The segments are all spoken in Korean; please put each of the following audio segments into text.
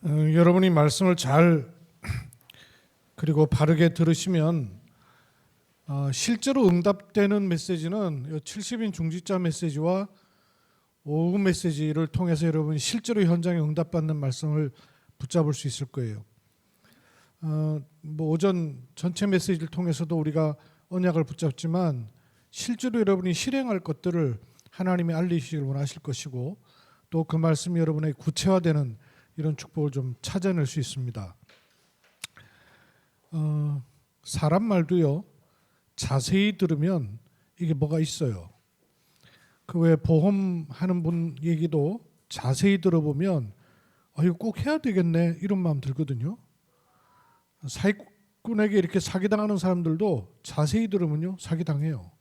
여러분이 말씀을 잘 그리고 바르게 들으시면 실제로 응답되는 메시지는 70인 중직자 메시지와 오후 메시지를 통해서 여러분이 실제로 현장에 응답받는 말씀을 붙잡을 수 있을 거예요. 오전 전체 메시지를 통해서도 우리가 언약을 붙잡지만 실제로 여러분이 실행할 것들을 하나님이 알리시길 원하실 것이고 또 그 말씀이 여러분의 구체화되는 이런 축복을 좀 찾아낼 수 있습니다. 사람 말도요, 자세히 들으면 이게 뭐가 있어요. 그 외 보험하는 분 얘기도 자세히 들어보면 이거 꼭 해야 되겠네 이런 마음 들거든요. 사기꾼에게 이렇게 사기당하는 사람들도 자세히 들으면요 사기당해요.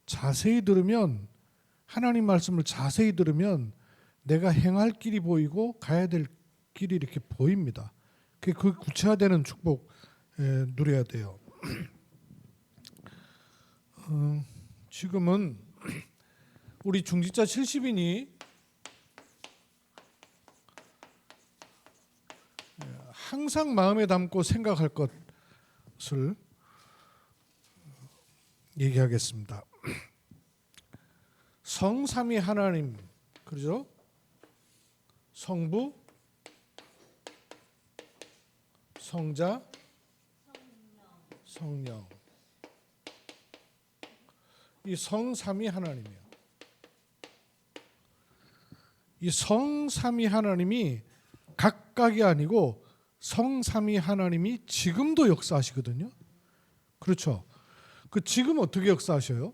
자세히 들으면, 하나님 말씀을 자세히 들으면 내가 행할 길이 보이고 가야 될 길이 이렇게 보입니다. 그 구체화되는 축복 누려야 돼요. 지금은 우리 중직자 70인이 항상 마음에 담고 생각할 것을 얘기하겠습니다. 성삼위 하나님, 그렇죠? 성부, 성자, 성령. 이 성삼위 하나님이에요. 이 성삼위 하나님이 각각이 아니고 성삼위 하나님이 지금도 역사하시거든요. 그렇죠? 그 지금 어떻게 역사하셔요?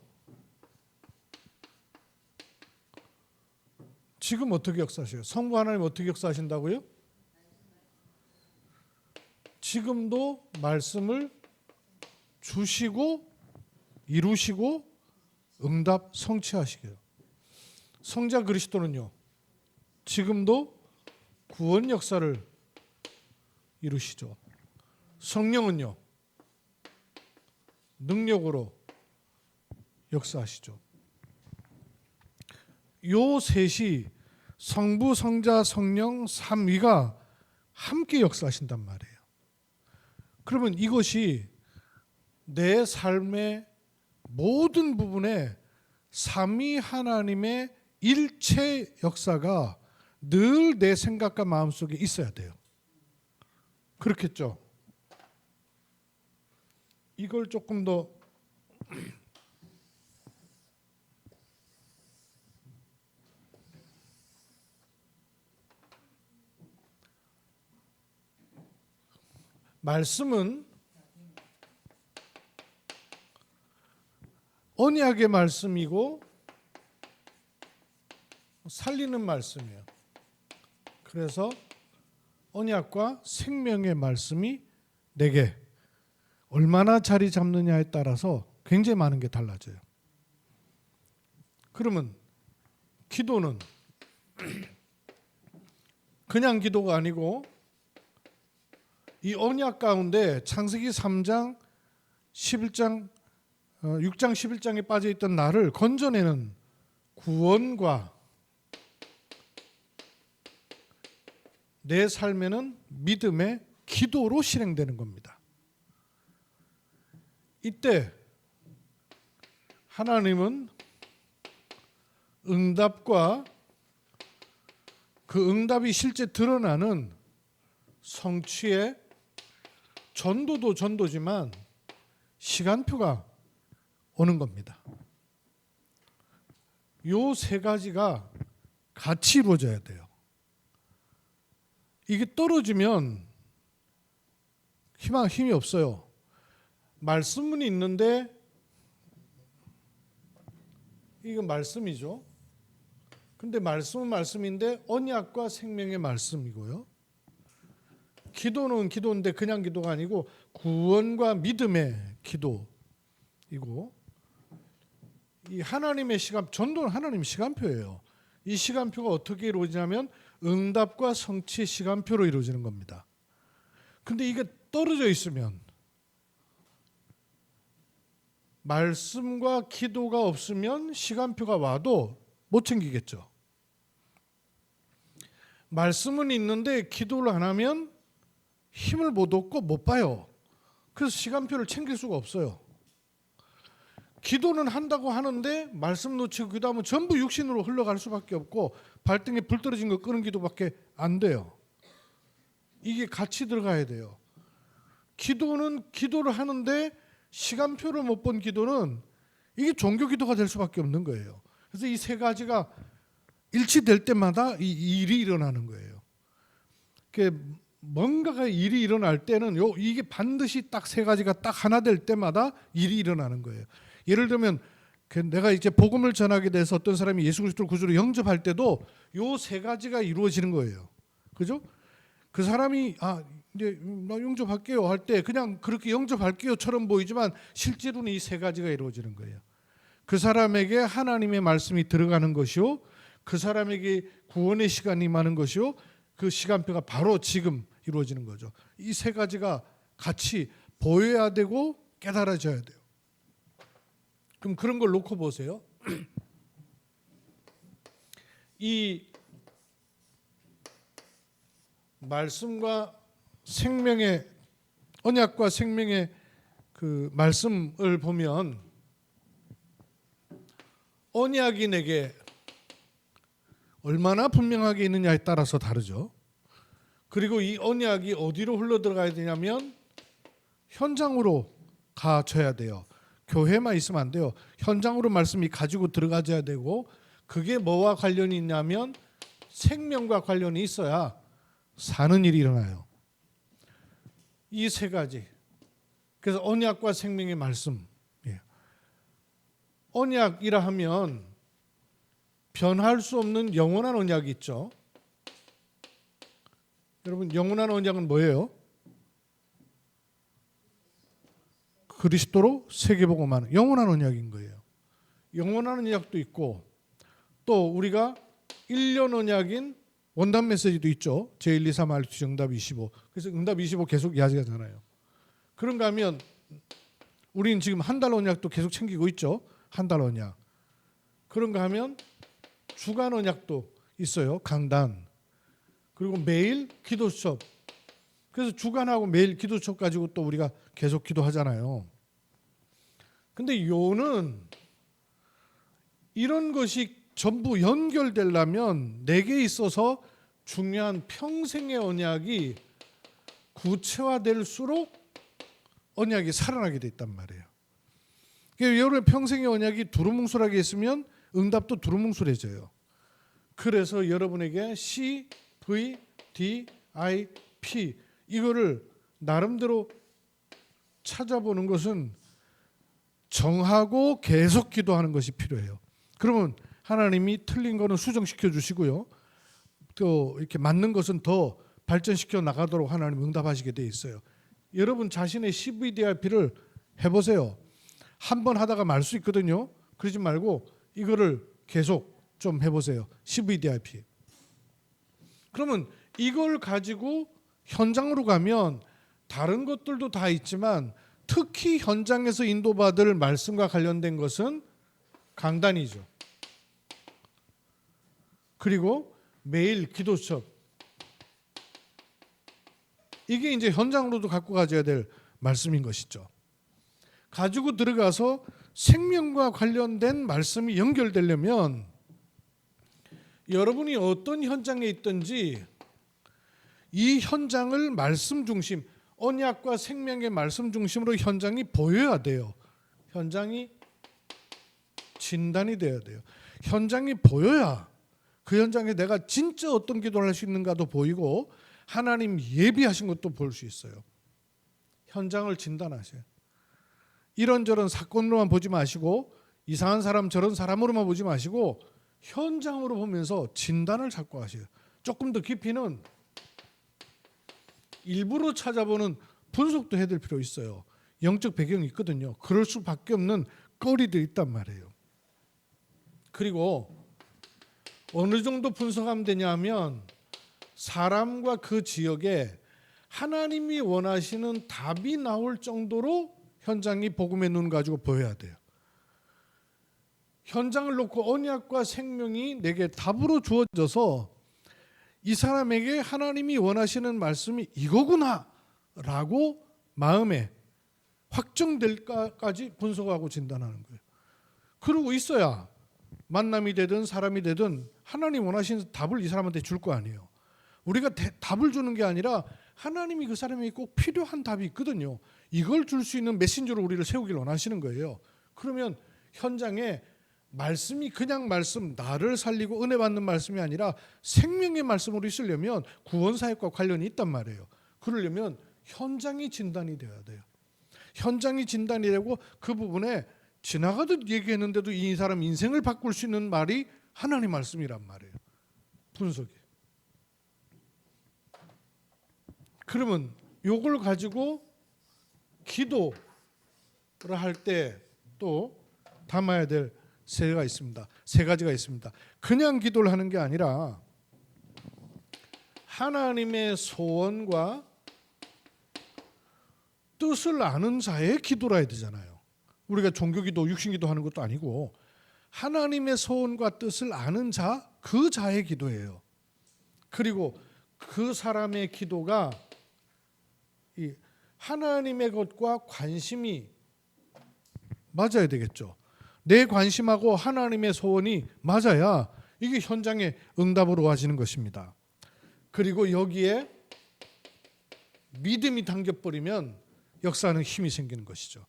지금 어떻게 역사하셔요? 성부 하나님 어떻게 역사하신다고요? 지금도 말씀을 주시고 이루시고 응답 성취하시게요. 성자 그리스도는요, 지금도 구원 역사를 이루시죠. 성령은요, 능력으로 역사하시죠. 요 셋이 성부, 성자, 성령, 삼위가 함께 역사하신단 말이에요. 그러면 이것이 내 삶의 모든 부분에 삼위 하나님의 일체 역사가 늘 내 생각과 마음속에 있어야 돼요. 그렇겠죠? 이걸 조금 더 말씀은 언약의 말씀이고 살리는 말씀이에요. 그래서 언약과 생명의 말씀이 내게 얼마나 자리 잡느냐에 따라서 굉장히 많은 게 달라져요. 그러면 기도는 그냥 기도가 아니고 이 언약 가운데 창세기 3장 11장 6장 11장에 빠져있던 나를 건져내는 구원과 내 삶에는 믿음의 기도로 실행되는 겁니다. 이때 하나님은 응답과 그 응답이 실제 드러나는 성취의 전도도 전도지만 시간표가 오는 겁니다. 요 세 가지가 같이 이루어져야 돼요. 이게 떨어지면 힘이 없어요. 말씀은 있는데 이건 말씀이죠. 근데 말씀은 말씀인데 언약과 생명의 말씀이고요. 기도는 기도인데 그냥 기도가 아니고 구원과 믿음의 기도이고, 이 하나님의 시간, 전도는 하나님의 시간표예요. 이 시간표가 어떻게 이루어지냐면 응답과 성취의 시간표로 이루어지는 겁니다. 근데 이게 떨어져 있으면, 말씀과 기도가 없으면 시간표가 와도 못 챙기겠죠. 말씀은 있는데 기도를 안 하면 힘을 못 얻고 못 봐요. 그래서 시간표를 챙길 수가 없어요. 기도는 한다고 하는데 말씀 놓치고 기도하면 전부 육신으로 흘러갈 수밖에 없고 발등에 불 떨어진 거 끄는 기도밖에 안 돼요. 이게 같이 들어가야 돼요. 기도는 기도를 하는데 시간표를 못 본 기도는 이게 종교 기도가 될 수밖에 없는 거예요. 그래서 이 세 가지가 일치될 때마다 이 일이 일어나는 거예요. 뭔가가 일이 일어날 때는 이게 반드시 딱 세 가지가 딱 하나 될 때마다 일이 일어나는 거예요. 예를 들면 내가 이제 복음을 전하게 돼서 어떤 사람이 예수 그리스도를 구주로 영접할 때도 요 세 가지가 이루어지는 거예요. 그죠? 그 사람이 이제 나 영접할게요 할 때 그냥 그렇게 영접할게요처럼 보이지만 실제로는 이 세 가지가 이루어지는 거예요. 그 사람에게 하나님의 말씀이 들어가는 것이요, 그 사람에게 구원의 시간이 임하는 것이요, 그 시간표가 바로 지금 이루어지는 거죠. 이 세 가지가 같이 보여야 되고 깨달아져야 돼요. 그럼 그런 걸 놓고 보세요. 이 말씀과 생명의 언약과 생명의 그 말씀을 보면 언약이 내게 얼마나 분명하게 있느냐에 따라서 다르죠. 그리고 이 언약이 어디로 흘러들어가야 되냐면 현장으로 가져야 돼요. 교회만 있으면 안 돼요. 현장으로 말씀이 가지고 들어가져야 되고, 그게 뭐와 관련이 있냐면 생명과 관련이 있어야 사는 일이 일어나요. 이 세 가지. 그래서 언약과 생명의 말씀. 언약이라 하면 변할 수 없는 영원한 언약이 있죠. 여러분, 영원한 언약은 뭐예요? 그리스도로 세계복음하는 영원한 언약인 거예요. 영원한 언약도 있고 또 우리가 1년 언약인 원단 메시지도 있죠. 제1, 2, 3, R2 정답 25. 그래서 응답 25 계속 이야기하잖아요. 그런가 하면 우리는 지금 한 달 언약도 계속 챙기고 있죠. 한 달 언약. 그런가 하면 주간 언약도 있어요. 강단. 그리고 매일 기도 수업. 그래서 주간하고 매일 기도 수업 가지고 또 우리가 계속 기도하잖아요. 근데 요는 이런 것이 전부 연결되려면 내게 있어서 중요한 평생의 언약이 구체화될수록 언약이 살아나게 돼 있단 말이에요. 그러니까 여러분의 평생의 언약이 두루뭉술하게 있으면 응답도 두루뭉술해져요. 그래서 여러분에게 C, V, D, I, P 이거를 나름대로 찾아보는 것은 정하고 계속 기도하는 것이 필요해요. 그러면 하나님이 틀린 거는 수정시켜 주시고요. 또 이렇게 맞는 것은 더 발전시켜 나가도록 하나님 응답하시게 돼 있어요. 여러분 자신의 CVDIP를 해보세요. 한 번 하다가 말 수 있거든요. 그러지 말고 이거를 계속 좀 해보세요. CVDIP. 그러면 이걸 가지고 현장으로 가면 다른 것들도 다 있지만 특히 현장에서 인도받을 말씀과 관련된 것은 강단이죠. 그리고 매일 기도 수업. 이게 이제 현장으로도 갖고 가져야 될 말씀인 것이죠. 가지고 들어가서 생명과 관련된 말씀이 연결되려면 여러분이 어떤 현장에 있든지 이 현장을 말씀 중심, 언약과 생명의 말씀 중심으로 현장이 보여야 돼요. 현장이 진단이 돼야 돼요. 현장이 보여야 그 현장에 내가 진짜 어떤 기도를 할 수 있는가도 보이고 하나님 예비하신 것도 볼 수 있어요. 현장을 진단하세요. 이런저런 사건으로만 보지 마시고 이상한 사람 저런 사람으로만 보지 마시고 현장으로 보면서 진단을 찾고 하세요. 조금 더 깊이는 일부러 찾아보는 분석도 해야 될 필요 있어요. 영적 배경이 있거든요. 그럴 수밖에 없는 거리들이 있단 말이에요. 그리고 어느 정도 분석하면 되냐면 사람과 그 지역에 하나님이 원하시는 답이 나올 정도로 현장이 복음의 눈 가지고 보여야 돼요. 현장을 놓고 언약과 생명이 내게 답으로 주어져서 이 사람에게 하나님이 원하시는 말씀이 이거구나 라고 마음에 확정될까지 분석하고 진단하는 거예요. 그러고 있어야 만남이 되든 사람이 되든 하나님 원하시는 답을 이 사람한테 줄 거 아니에요. 우리가 답을 주는 게 아니라 하나님이 그 사람에게 꼭 필요한 답이 있거든요. 이걸 줄 수 있는 메신저로 우리를 세우길 원하시는 거예요. 그러면 현장에 말씀이 그냥 말씀, 나를 살리고 은혜 받는 말씀이 아니라 생명의 말씀으로 있으려면 구원 사역과 관련이 있단 말이에요. 그러려면 현장이 진단이 되어야 돼요. 현장이 진단이 되고 그 부분에 지나가듯 얘기했는데도 이 사람 인생을 바꿀 수 있는 말이 하나님 말씀이란 말이에요. 분석이. 그러면 요걸 가지고 기도를 할 때 또 담아야 될 세 가지가 있습니다. 그냥 기도를 하는 게 아니라 하나님의 소원과 뜻을 아는 자의 기도라 해야 되잖아요. 우리가 종교기도, 육신기도 하는 것도 아니고 하나님의 소원과 뜻을 아는 자, 그 자의 기도예요. 그리고 그 사람의 기도가 이 하나님의 것과 관심이 맞아야 되겠죠. 내 관심하고 하나님의 소원이 맞아야 이게 현장에 응답으로 와지는 것입니다. 그리고 여기에 믿음이 담겨버리면 역사하는 힘이 생기는 것이죠.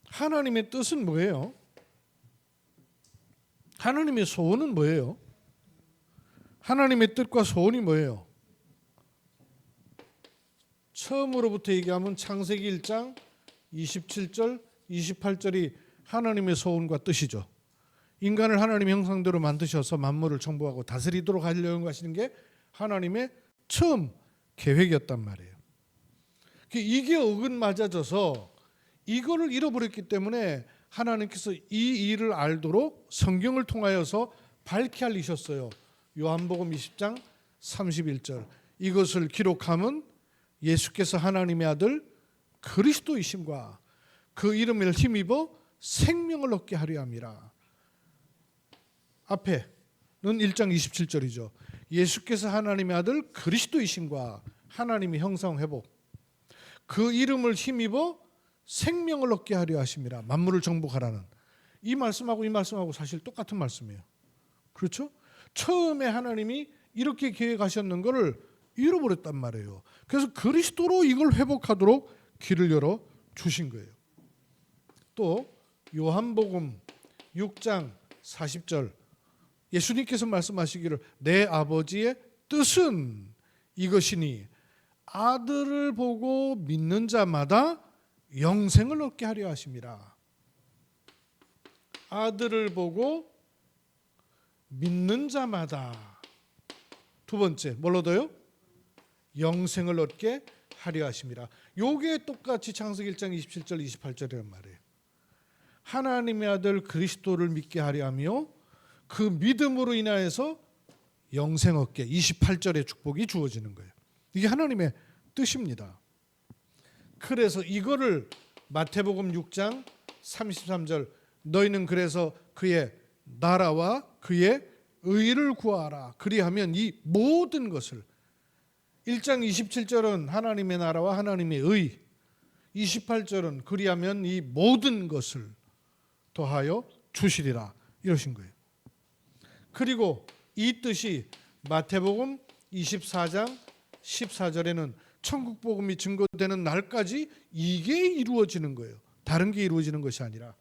하나님의 뜻은 뭐예요? 하나님의 소원은 뭐예요? 하나님의 뜻과 소원이 뭐예요? 처음으로부터 얘기하면 창세기 1장 27절 28절이 하나님의 소원과 뜻이죠. 인간을 하나님의 형상대로 만드셔서 만물을 정복하고 다스리도록 하려고 하시는 게 하나님의 처음 계획이었단 말이에요. 이게 어긋맞아져서 이거를 잃어버렸기 때문에 하나님께서 이 일을 알도록 성경을 통하여서 밝히 알리셨어요. 요한복음 20장 31절 이것을 기록함은 예수께서 하나님의 아들 그리스도이심과 그 이름을 힘입어 생명을 얻게 하려 함이라. 앞에는 1장 27절이죠. 예수께서 하나님의 아들 그리스도이심과 하나님의 형상 회복 그 이름을 힘입어 생명을 얻게 하려 하심이라. 만물을 정복하라는 이 말씀하고 사실 똑같은 말씀이에요. 그렇죠? 처음에 하나님이 이렇게 계획하셨는 것을 잃어버렸단 말이에요. 그래서 그리스도로 이걸 회복하도록 길을 열어 주신 거예요. 또 요한복음 6장 40절 예수님께서 말씀하시기를 내 아버지의 뜻은 이것이니 아들을 보고 믿는 자마다 영생을 얻게 하려 하심이라. 아들을 보고 믿는 자마다 두 번째 뭘 얻어요? 영생을 얻게 하려 하심이라. 요게 똑같이 창세기 1장 27절 28절이란 말이에요. 하나님의 아들 그리스도를 믿게 하려 하며 그 믿음으로 인하여서 영생 얻게 28절의 축복이 주어지는 거예요. 이게 하나님의 뜻입니다. 그래서 이거를 마태복음 6장 33절 너희는 그래서 그의 나라와 그의 의를 구하라. 그리하면 이 모든 것을 1장 27절은 하나님의 나라와 하나님의 의 28절은 그리하면 이 모든 것을 더하여 주시리라 이러신 거예요. 그리고 이 뜻이 마태복음 24장 14절에는 천국 복음이 증거되는 날까지 이게 이루어지는 거예요. 다른 게 이루어지는 것이 아니라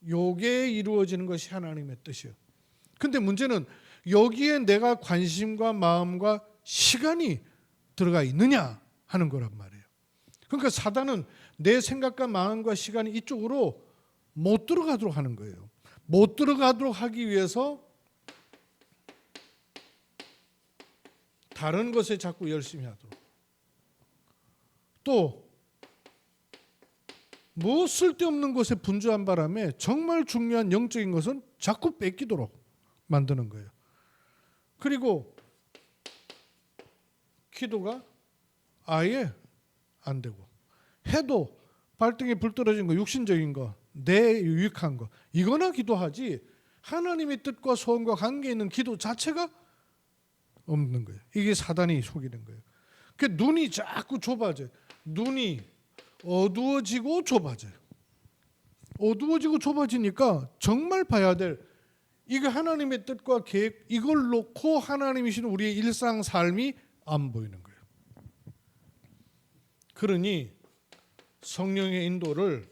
요게 이루어지는 것이 하나님의 뜻이에요. 근데 문제는 여기에 내가 관심과 마음과 시간이 들어가 있느냐 하는 거란 말이에요. 그러니까 사단은 내 생각과 마음과 시간이 이쪽으로 못 들어가도록 하는 거예요. 못 들어가도록 하기 위해서 다른 것에 자꾸 열심히 하도록 또 뭐 쓸데없는 것에 분주한 바람에 정말 중요한 영적인 것은 자꾸 뺏기도록 만드는 거예요. 그리고 기도가 아예 안 되고 해도 발등에 불 떨어진 거 육신적인 거 내 유익한 거 이거나 기도하지 하나님의 뜻과 소원과 관계 있는 기도 자체가 없는 거예요. 이게 사단이 속이는 거예요. 그 눈이 자꾸 좁아져요. 눈이 어두워지고 좁아져요. 어두워지고 좁아지니까 정말 봐야 될 이게 하나님의 뜻과 계획 이걸 놓고 하나님이신 우리의 일상 삶이 안 보이는 거예요. 그러니 성령의 인도를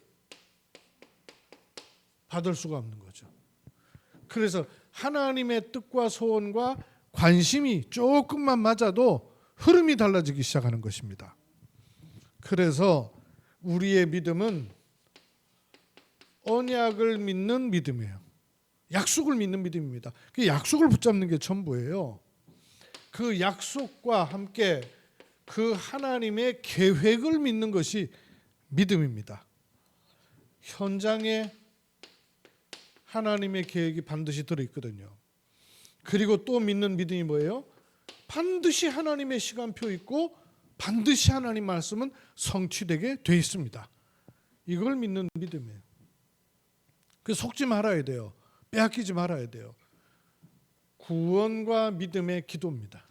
받을 수가 없는 거죠. 그래서 하나님의 뜻과 소원과 관심이 조금만 맞아도 흐름이 달라지기 시작하는 것입니다. 그래서 우리의 믿음은 언약을 믿는 믿음이에요. 약속을 믿는 믿음입니다. 그 약속을 붙잡는 게 전부예요. 그 약속과 함께 그 하나님의 계획을 믿는 것이 믿음입니다. 현장에 하나님의 계획이 반드시 들어있거든요. 그리고 또 믿는 믿음이 뭐예요? 반드시 하나님의 시간표 있고 반드시 하나님 말씀은 성취되게 돼 있습니다. 이걸 믿는 믿음이에요. 그 속지 말아야 돼요. 빼앗기지 말아야 돼요. 구원과 믿음의 기도입니다.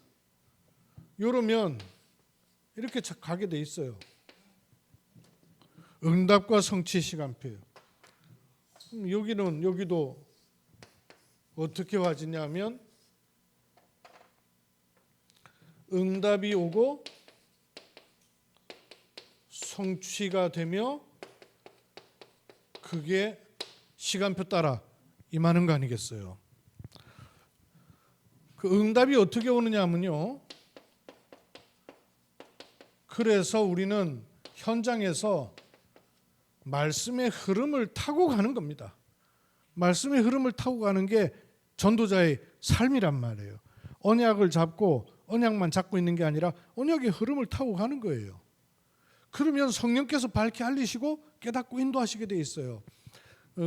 이러면 이렇게 가게 돼 있어요. 응답과 성취 시간표예요. 여기도 어떻게 와지냐면 응답이 오고 성취가 되며 그게 시간표 따라 임하는 거 아니겠어요? 그 응답이 어떻게 오느냐면요. 그래서 우리는 현장에서 말씀의 흐름을 타고 가는 겁니다. 말씀의 흐름을 타고 가는 게 전도자의 삶이란 말이에요. 언약을 잡고 언약만 잡고 있는 게 아니라 언약의 흐름을 타고 가는 거예요. 그러면 성령께서 밝게 알리시고 깨닫고 인도하시게 돼 있어요.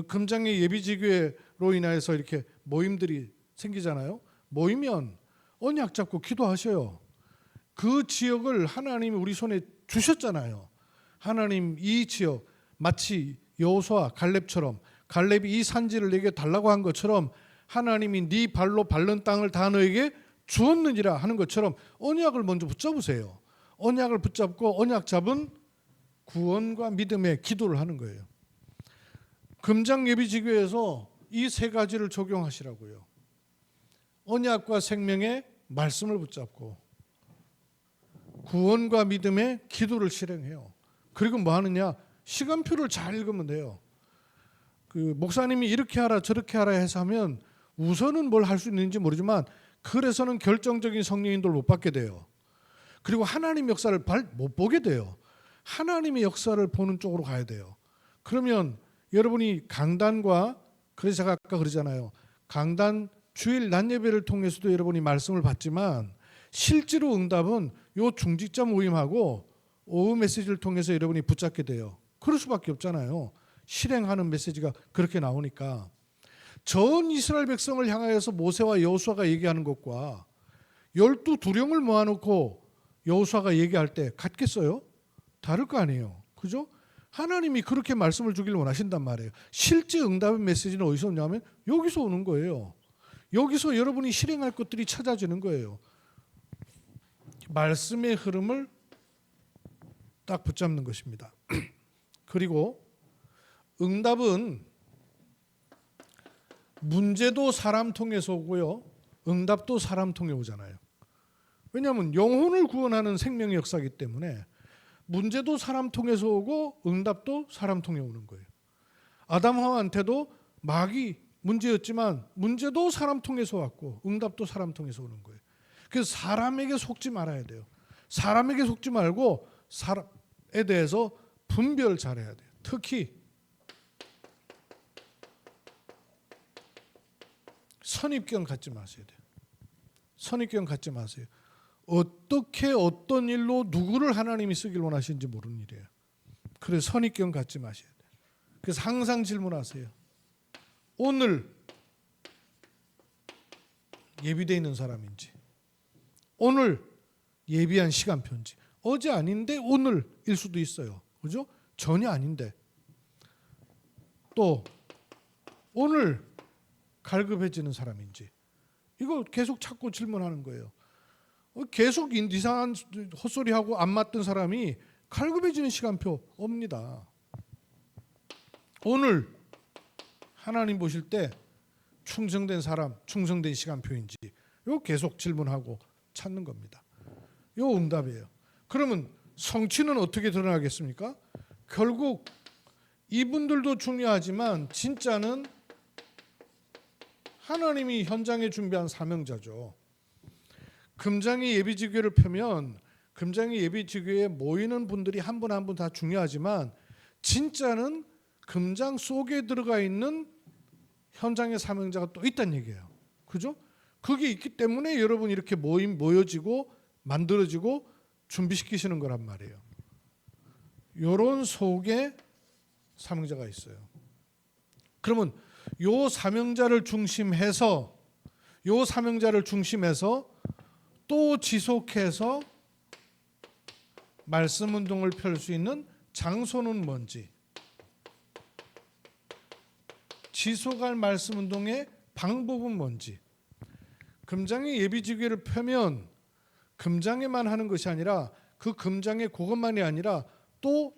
금장의 예비지교회로 인해서 이렇게 모임들이 생기잖아요. 모이면 언약 잡고 기도하셔요. 그 지역을 하나님이 우리 손에 주셨잖아요. 하나님 이 지역 마치 여호수아 갈렙처럼 갈렙이 이 산지를 내게 달라고 한 것처럼 하나님이 네 발로 밟는 땅을 다 너에게 주었느니라 하는 것처럼 언약을 먼저 붙잡으세요. 언약을 붙잡고 언약 잡은 구원과 믿음의 기도를 하는 거예요. 금장예비지교에서 이 세 가지를 적용하시라고요. 언약과 생명의 말씀을 붙잡고 구원과 믿음의 기도를 실행해요. 그리고 뭐 하느냐? 시간표를 잘 읽으면 돼요. 그 목사님이 이렇게 하라 저렇게 하라 해서 하면 우선은 뭘 할 수 있는지 모르지만 그래서는 결정적인 성령 인도를 못 받게 돼요. 그리고 하나님 역사를 못 보게 돼요. 하나님의 역사를 보는 쪽으로 가야 돼요. 그러면 여러분이 강단과 그래서 제가 아까 그러잖아요. 강단 주일 낮 예배를 통해서도 여러분이 말씀을 받지만 실제로 응답은 요 중직자 모임하고 오후 메시지를 통해서 여러분이 붙잡게 돼요. 그럴 수밖에 없잖아요. 실행하는 메시지가 그렇게 나오니까. 전 이스라엘 백성을 향하여서 모세와 여호수아가 얘기하는 것과 12 두령을 모아놓고 여호수아가 얘기할 때 같겠어요? 다를 거 아니에요. 그죠? 하나님이 그렇게 말씀을 주길 원하신단 말이에요. 실제 응답의 메시지는 어디서 오냐면 여기서 오는 거예요. 여기서 여러분이 실행할 것들이 찾아지는 거예요. 말씀의 흐름을 딱 붙잡는 것입니다. 그리고 응답은 문제도 사람 통해서 오고요. 응답도 사람 통해 오잖아요. 왜냐하면 영혼을 구원하는 생명의 역사이기 때문에 문제도 사람 통해서 오고 응답도 사람 통해 오는 거예요. 아담 하와한테도 마귀 문제였지만 문제도 사람 통해서 왔고 응답도 사람 통해서 오는 거예요. 그래서 사람에게 속지 말아야 돼요. 사람에게 속지 말고 사람에 대해서 분별 잘해야 돼요. 특히 선입견 갖지 마셔야 돼요. 선입견 갖지 마세요. 어떻게 어떤 일로 누구를 하나님이 쓰길 원하시는지 모르는 일이에요. 그래서 선입견 갖지 마셔야 돼요. 그래서 항상 질문하세요. 오늘 예비되어 있는 사람인지, 오늘 예비한 시간표인지, 어제 아닌데 오늘일 수도 있어요. 그죠? 전혀 아닌데. 또 오늘 갈급해지는 사람인지, 이거 계속 찾고 질문하는 거예요. 계속 이상한 헛소리하고 안 맞던 사람이 갈급해지는 시간표 옵니다. 오늘 하나님 보실 때 충성된 사람, 충성된 시간표인지 요 계속 질문하고 찾는 겁니다. 요 응답이에요. 그러면 성취는 어떻게 드러나겠습니까? 결국 이분들도 중요하지만 진짜는 하나님이 현장에 준비한 사명자죠. 금장의 예비지교회를 펴면 금장의 예비지교회에 모이는 분들이 한 분 한 분 다 중요하지만 진짜는 금장 속에 들어가 있는 현장의 사명자가 또 있다는 얘기예요. 그죠? 그게 있기 때문에 여러분 이렇게 모여지고 만들어지고 준비시키시는 거란 말이에요. 요런 속에 사명자가 있어요. 그러면 요 사명자를 중심해서 또 지속해서 말씀 운동을 펼 수 있는 장소는 뭔지, 지속할 말씀 운동의 방법은 뭔지. 금장의 예비지교회를 펴면 금장에만 하는 것이 아니라 그 금장에 그것만이 아니라 또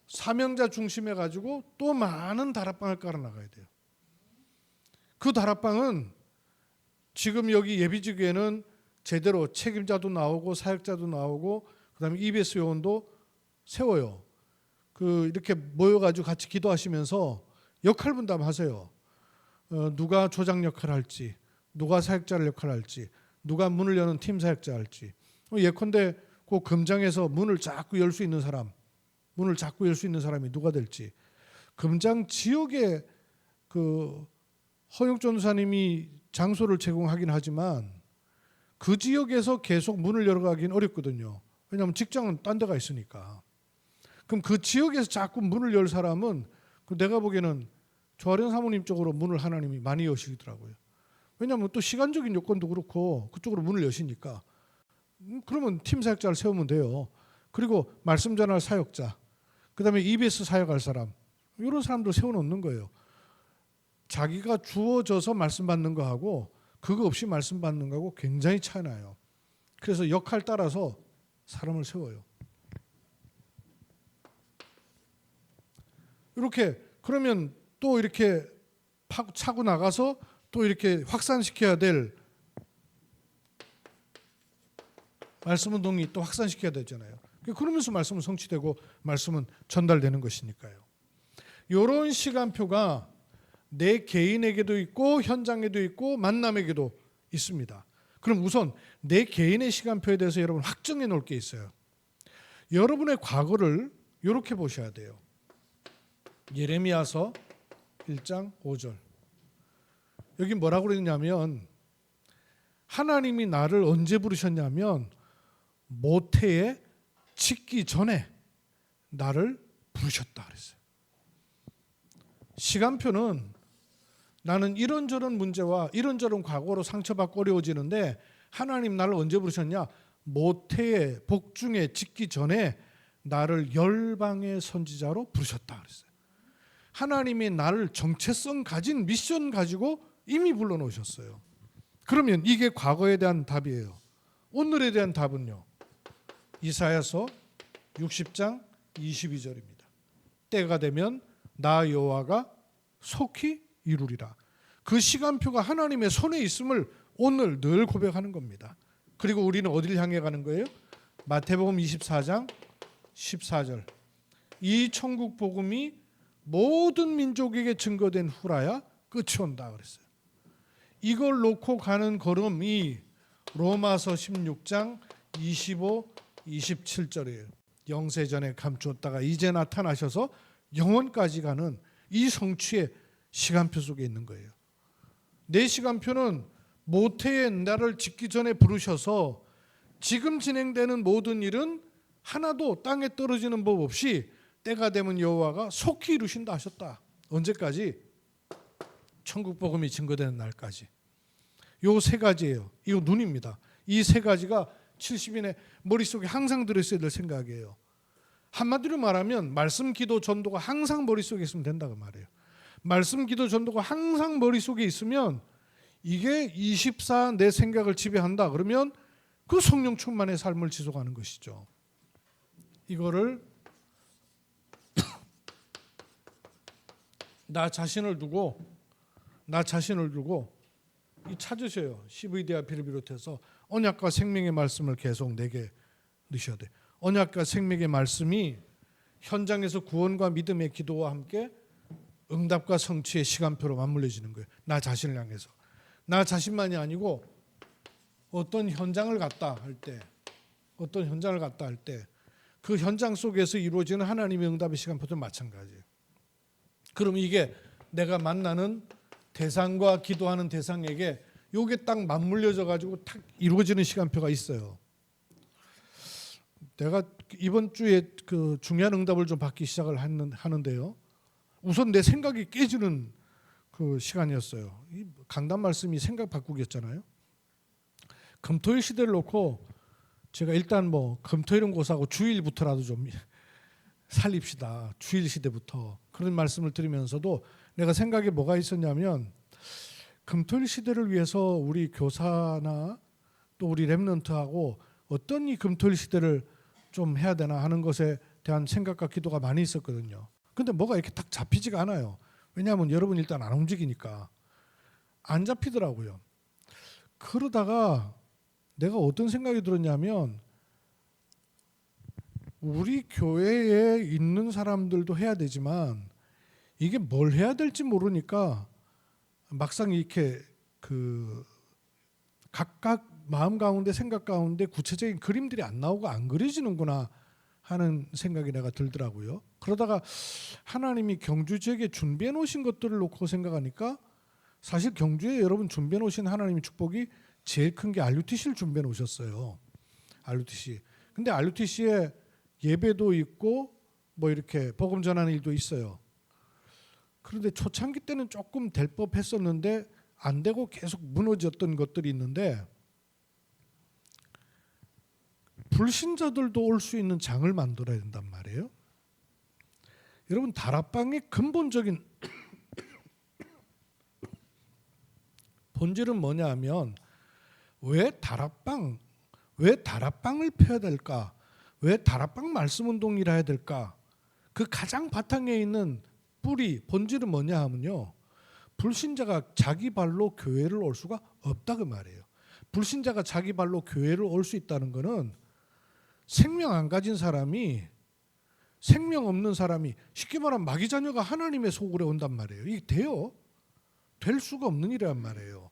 사명자 중심해 가지고 또 많은 다락방을 깔아 나가야 돼요. 그 다락방은 지금 여기 예비지교회는 제대로 책임자도 나오고 사역자도 나오고 그다음에 EBS 요원도 세워요. 이렇게 모여가지고 같이 기도하시면서 역할 분담하세요. 누가 조장 역할을 할지, 누가 사역자를 역할을 할지, 누가 문을 여는 팀 사역자 할지. 예컨대 그 금장에서 문을 자꾸 열 수 있는 사람이 누가 될지. 금장 지역에 허용 전도사님이 장소를 제공하긴 하지만 그 지역에서 계속 문을 열어가기는 어렵거든요. 왜냐하면 직장은 딴 데가 있으니까. 그럼 그 지역에서 자꾸 문을 열 사람은 내가 보기에는 조아련 사모님 쪽으로 문을 하나님이 많이 여시더라고요. 왜냐하면 또 시간적인 요건도 그렇고 그쪽으로 문을 여시니까. 그러면 팀 사역자를 세우면 돼요. 그리고 말씀 전할 사역자, 그 다음에 EBS 사역할 사람, 이런 사람들 세워놓는 거예요. 자기가 주어져서 말씀 받는 거하고 그거 없이 말씀 받는 거하고 굉장히 차이 나요. 그래서 역할 따라서 사람을 세워요. 이렇게 그러면 또 이렇게 차고 나가서 또 이렇게 확산시켜야 될 말씀 운동이 또 확산시켜야 되잖아요. 그러면서 말씀은 성취되고 말씀은 전달되는 것이니까요. 이런 시간표가 내 개인에게도 있고 현장에도 있고 만남에게도 있습니다. 그럼 우선 내 개인의 시간표에 대해서 여러분 확정해 놓을 게 있어요. 여러분의 과거를 이렇게 보셔야 돼요. 예레미야서 1장 5절. 여기 뭐라고 그랬냐면 하나님이 나를 언제 부르셨냐면 모태에 짓기 전에 나를 부르셨다 그랬어요. 시간표는 나는 이런저런 문제와 이런저런 과거로 상처받고 어려워지는데 하나님 나를 언제 부르셨냐? 모태에 복중에 짓기 전에 나를 열방의 선지자로 부르셨다 그랬어요. 하나님이 나를 정체성 가진 미션 가지고 이미 불러놓으셨어요. 그러면 이게 과거에 대한 답이에요. 오늘에 대한 답은요. 이사야서 60장 22절입니다. 때가 되면 나 여호와가 속히 이루리라. 그 시간표가 하나님의 손에 있음을 오늘 늘 고백하는 겁니다. 그리고 우리는 어디를 향해 가는 거예요? 마태복음 24장 14절. 이 천국 복음이 모든 민족에게 증거된 후라야 끝이 온다 그랬어요. 이걸 놓고 가는 걸음이 로마서 16장 25, 27절이에요. 영세전에 감추었다가 이제 나타나셔서 영원까지 가는 이 성취의 시간표 속에 있는 거예요. 내 시간표는 모태에 나를 짓기 전에 부르셔서 지금 진행되는 모든 일은 하나도 땅에 떨어지는 법 없이 때가 되면 여호와가 속히 이루신다 하셨다. 언제까지? 천국 복음이 증거되는 날까지. 요 세 가지예요. 이거 눈입니다. 이 세 가지가 70인의 머릿속에 항상 들어있어야 될 생각이에요. 한마디로 말하면 말씀, 기도, 전도가 항상 머릿속에 있으면 된다고 말해요. 말씀, 기도, 전도가 항상 머릿속에 있으면 이게 24 내 생각을 지배한다. 그러면 그 성령 충만의 삶을 지속하는 것이죠. 이거를 나 자신을 두고 이 찾으셔요. CVDIP를 비롯해서 언약과 생명의 말씀을 계속 내게 넣으셔야 돼. 언약과 생명의 말씀이 현장에서 구원과 믿음의 기도와 함께 응답과 성취의 시간표로 맞물려지는 거예요. 나 자신을 향해서. 나 자신만이 아니고 어떤 현장을 갔다 할 때 그 현장 속에서 이루어지는 하나님의 응답의 시간표도 마찬가지예요. 그럼 이게 내가 만나는 대상과 기도하는 대상에게 요게 딱 맞물려져 가지고 탁 이루어지는 시간표가 있어요. 내가 이번 주에 그 중요한 응답을 좀 받기 시작을 하는데요. 우선 내 생각이 깨지는 그 시간이었어요. 이 강단 말씀이 생각 바꾸기였잖아요. 금토일 시대를 놓고 제가 일단 뭐 금토일은 고사하고 주일부터라도 좀 살립시다. 주일 시대부터 그런 말씀을 드리면서도 내가 생각에 뭐가 있었냐면 금토일 시대를 위해서 우리 교사나 또 우리 렘넌트하고 어떤 이 금토일 시대를 좀 해야 되나 하는 것에 대한 생각과 기도가 많이 있었거든요. 근데 뭐가 이렇게 딱 잡히지가 않아요. 왜냐하면 여러분 일단 안 움직이니까 안 잡히더라고요. 그러다가 내가 어떤 생각이 들었냐면 우리 교회에 있는 사람들도 해야 되지만 이게 뭘 해야 될지 모르니까 막상 이렇게 그 각각 마음 가운데 생각 가운데 구체적인 그림들이 안 나오고 안 그려지는구나 하는 생각이 내가 들더라고요. 그러다가 하나님이 경주 지역에 준비해 놓으신 것들을 놓고 생각하니까 사실 경주에 여러분 준비해 놓으신 하나님의 축복이 제일 큰 게 RUTC를 준비해 놓으셨어요. RUTC. 근데 RUTC에 예배도 있고 뭐 이렇게 복음 전하는 일도 있어요. 그런데 초창기 때는 조금 될 법했었는데 안 되고 계속 무너졌던 것들이 있는데 불신자들도 올 수 있는 장을 만들어야 된단 말이에요. 여러분 다락방의 근본적인 본질은 뭐냐 하면 왜 다락방을 펴야 될까? 왜 다락방 말씀 운동이라 해야 될까? 그 가장 바탕에 있는 뿌리 본질은 뭐냐 하면요. 불신자가 자기 발로 교회를 올 수가 없다 그 말이에요. 불신자가 자기 발로 교회를 올 수 있다는 거는 생명 안 가진 사람이 생명 없는 사람이 쉽게 말하면 마귀 자녀가 하나님의 소굴에 온단 말이에요. 이게 돼요? 될 수가 없는 일이란 말이에요.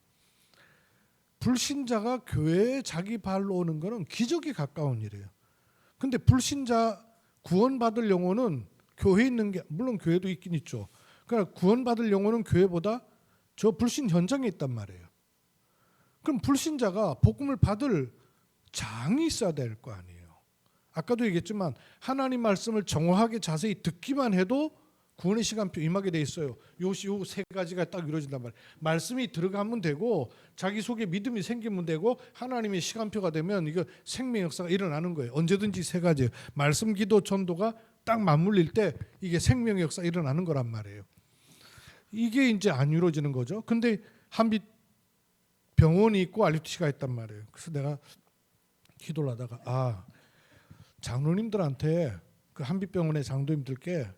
불신자가 교회에 자기 발로 오는 거는 기적에 가까운 일이에요. 근데 불신자 구원받을 영혼은 교회에 있는 게 물론 교회도 있긴 있죠. 그러니까 구원받을 영혼은 교회보다 저 불신 현장에 있단 말이에요. 그럼 불신자가 복음을 받을 장이 있어야 될 거 아니에요. 아까도 얘기했지만 하나님 말씀을 정확하게 자세히 듣기만 해도 구원의 시간표 임하게 돼 있어요. 요 세 가지가 딱 이루어진단 말이에요. 말씀이 들어가면 되고 자기 속에 믿음이 생기면 되고 하나님의 시간표가 되면 이거 생명 역사가 일어나는 거예요. 언제든지 세 가지예요. 말씀, 기도, 전도가 딱 맞물릴 때 이게 생명 역사 일어나는 거란 말이에요. 이게 이제 안 이루어지는 거죠. 근데 한빛 병원이 있고 RUTC가 있단 말이에요. 그래서 내가 기도를 하다가 장로님들한테 그 한빛병원의 장로님들께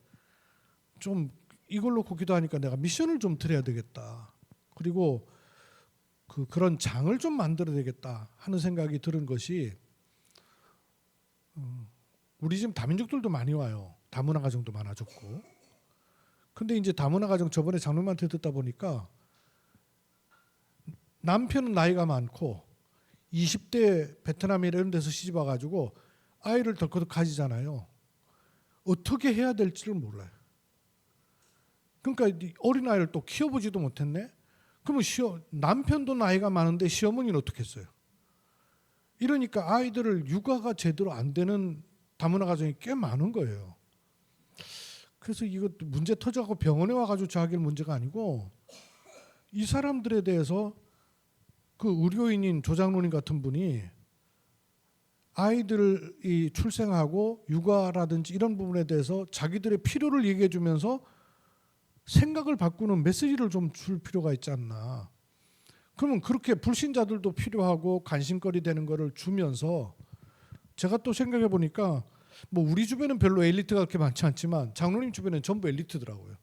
좀 이걸 놓고 기도하니까 내가 미션을 좀 드려야 되겠다. 그리고 그런 장을 좀 만들어야 되겠다 하는 생각이 드는 것이 우리 지금 다민족들도 많이 와요. 다문화 가정도 많아졌고. 근데 이제 다문화 가정 저번에 장로님한테 듣다 보니까 남편은 나이가 많고 20대 베트남이나 이런 데서 시집 와가지고 아이를 덜커덕 가지잖아요. 어떻게 해야 될지를 몰라요. 그러니까 어린아이를 또 키워보지도 못했네. 그러면 남편도 나이가 많은데 시어머니는 어떻게 했어요? 이러니까 아이들을 육아가 제대로 안 되는 다문화 가정이 꽤 많은 거예요. 그래서 이거 문제 터져갖고 병원에 와가지고 자기를 문제가 아니고 이 사람들에 대해서 그 의료인인 조장로님 같은 분이 아이들이 출생하고 육아라든지 이런 부분에 대해서 자기들의 필요를 얘기해 주면서 생각을 바꾸는 메시지를 좀 줄 필요가 있지 않나. 그러면 그렇게 불신자들도 필요하고 관심거리 되는 거를 주면서 제가 또 생각해 보니까 뭐 우리 주변은 별로 엘리트가 그렇게 많지 않지만 장로님 주변은 전부 엘리트더라고요.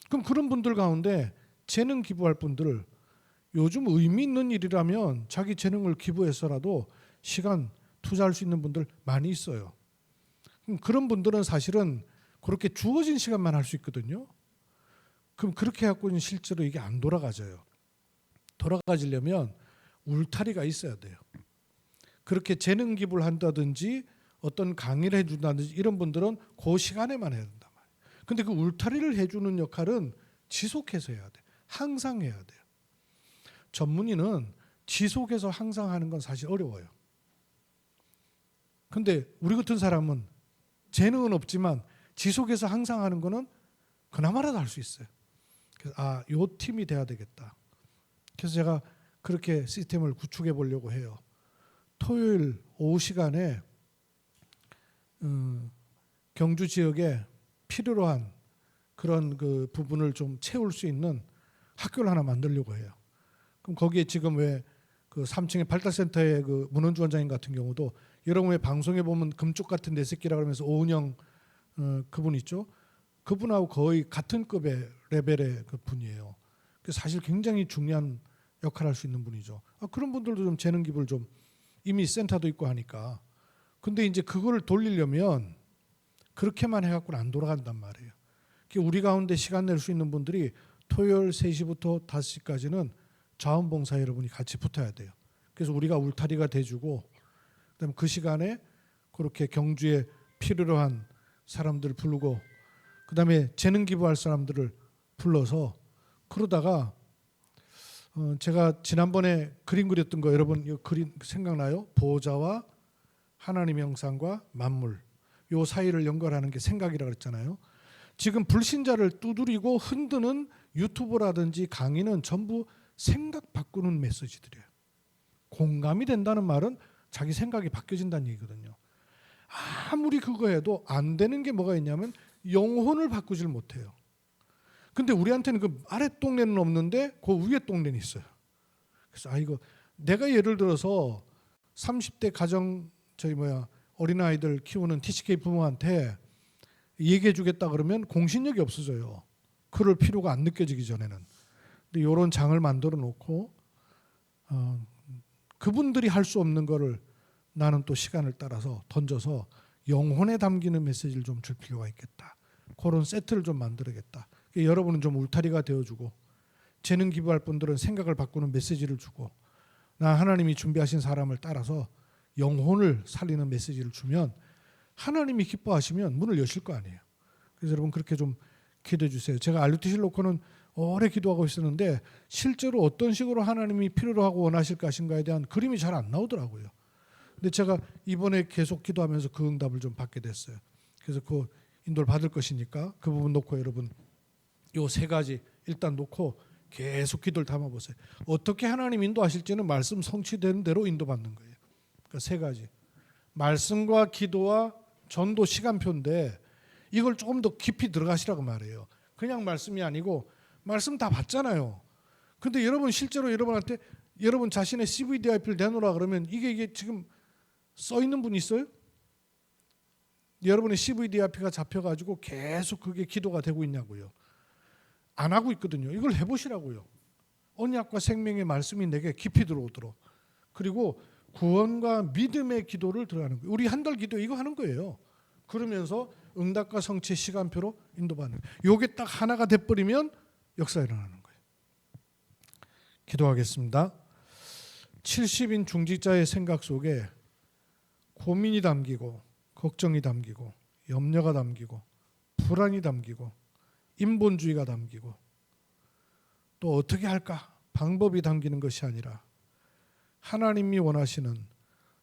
그럼 그런 분들 가운데 재능 기부할 분들, 요즘 의미 있는 일이라면 자기 재능을 기부해서라도 시간 투자할 수 있는 분들 많이 있어요. 그럼 그런 분들은 사실은 그렇게 주어진 시간만 할 수 있거든요. 그럼 그렇게 해갖고는 실제로 이게 안 돌아가져요. 돌아가지려면 울타리가 있어야 돼요. 그렇게 재능 기부를 한다든지 어떤 강의를 해준다든지 이런 분들은 그 시간에만 해야 된단 말이에요. 근데 그 울타리를 해주는 역할은 지속해서 해야 돼요. 항상 해야 돼요. 전문의는 지속해서 항상 하는 건 사실 어려워요. 근데 우리 같은 사람은 재능은 없지만 지속해서 항상 하는 거는 그나마라도 할 수 있어요. 그래서 요 팀이 돼야 되겠다. 그래서 제가 그렇게 시스템을 구축해 보려고 해요. 토요일 오후 시간에 경주 지역에 필요로 한 그런 그 부분을 좀 채울 수 있는 학교를 하나 만들려고 해요. 그럼 거기에 지금 왜 그 3층의 발달센터의 그 문원주 원장님 같은 경우도 여러분 왜 방송에 보면 금쪽 같은 내 새끼라 그러면서 오은영 그분 있죠? 그분하고 거의 같은 급의 레벨의 그 분이에요. 그래서 사실 굉장히 중요한 역할을 할 수 있는 분이죠. 그런 분들도 좀 재능 기부를 좀 이미 센터도 있고 하니까. 근데 이제 그거를 돌리려면 그렇게만 해갖고는 안 돌아간단 말이에요. 우리 가운데 시간 낼 수 있는 분들이 토요일 3시부터 5시까지는 자원봉사 여러분이 같이 붙어야 돼요. 그래서 우리가 울타리가 돼주고 그다음에 그 시간에 그렇게 경주에 필요로 한 사람들 부르고 그다음에 재능 기부할 사람들을 불러서 그러다가 제가 지난번에 그림 그렸던 거 여러분 이 그림 생각나요? 보호자와 하나님의 형상과 만물 요 사이를 연결하는 게 생각이라고 그랬잖아요. 지금 불신자를 두드리고 흔드는 유튜브라든지 강의는 전부 생각 바꾸는 메시지들이에요. 공감이 된다는 말은 자기 생각이 바뀌어진다는 얘기거든요. 아무리 그거 해도 안 되는 게 뭐가 있냐면 영혼을 바꾸질 못해요. 근데 우리한테는 그 아래 동네는 없는데 그 위에 동네는 있어요. 그래서 이거 내가 예를 들어서 30대 가정 어린아이들 키우는 TCK 부모한테 얘기해 주겠다 그러면 공신력이 없어져요. 그럴 필요가 안 느껴지기 전에는. 근데 이런 장을 만들어 놓고 그분들이 할 수 없는 거를 나는 또 시간을 따라서 던져서 영혼에 담기는 메시지를 좀 줄 필요가 있겠다. 그런 세트를 좀 만들어야겠다. 여러분은 좀 울타리가 되어주고 재능 기부할 분들은 생각을 바꾸는 메시지를 주고 나 하나님이 준비하신 사람을 따라서 영혼을 살리는 메시지를 주면 하나님이 기뻐하시면 문을 여실 거 아니에요. 그래서 여러분 그렇게 좀 기도해 주세요. 제가 RUTC 놓고는 오래 기도하고 있었는데 실제로 어떤 식으로 하나님이 필요로 하고 원하실 것인가에 대한 그림이 잘 안 나오더라고요. 근데 제가 이번에 계속 기도하면서 그 응답을 좀 받게 됐어요. 그래서 그 인도를 받을 것이니까 그 부분 놓고 여러분 요 3가지 일단 놓고 계속 기도를 담아보세요. 어떻게 하나님 인도하실지는 말씀 성취되는 대로 인도받는 거예요. 그러니까 3가지. 말씀과 기도와 전도 시간표인데 이걸 조금 더 깊이 들어가시라고 말해요. 그냥 말씀이 아니고 말씀 다 받잖아요. 근데 여러분 실제로 여러분한테 여러분 자신의 CVDIP를 내놓으라 그러면 이게 지금 써 있는 분이 있어요? 여러분의 CVDIP가 잡혀가지고 계속 그게 기도가 되고 있냐고요. 안 하고 있거든요. 이걸 해보시라고요. 언약과 생명의 말씀이 내게 깊이 들어오도록. 그리고 구원과 믿음의 기도를 들어가는 거예요. 우리 한 달 기도 이거 하는 거예요. 그러면서 응답과 성취의 시간표로 인도받는 거예요. 요게 딱 하나가 돼버리면 역사가 일어나는 거예요. 기도하겠습니다. 70인 중직자의 생각 속에 고민이 담기고 걱정이 담기고 염려가 담기고 불안이 담기고 인본주의가 담기고 또 어떻게 할까 방법이 담기는 것이 아니라 하나님이 원하시는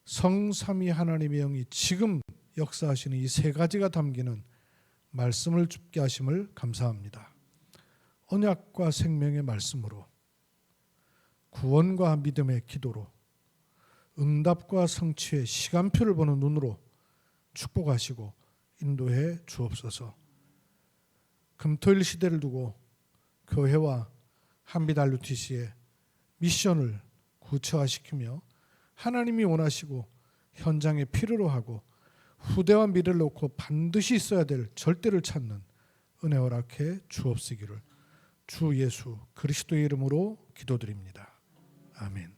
성삼위 하나님의 영이 지금 역사하시는 이 3가지가 담기는 말씀을 줍게 하심을 감사합니다. 언약과 생명의 말씀으로 구원과 믿음의 기도로 응답과 성취의 시간표를 보는 눈으로 축복하시고 인도해 주옵소서. 금토일 시대를 두고 교회와 한빛 RUTC에 미션을 구체화시키며 하나님이 원하시고 현장에 필요로 하고 후대와 미래를 놓고 반드시 있어야 될 절대를 찾는 은혜 허락해 주옵시기를 주 예수 그리스도의 이름으로 기도드립니다. 아멘.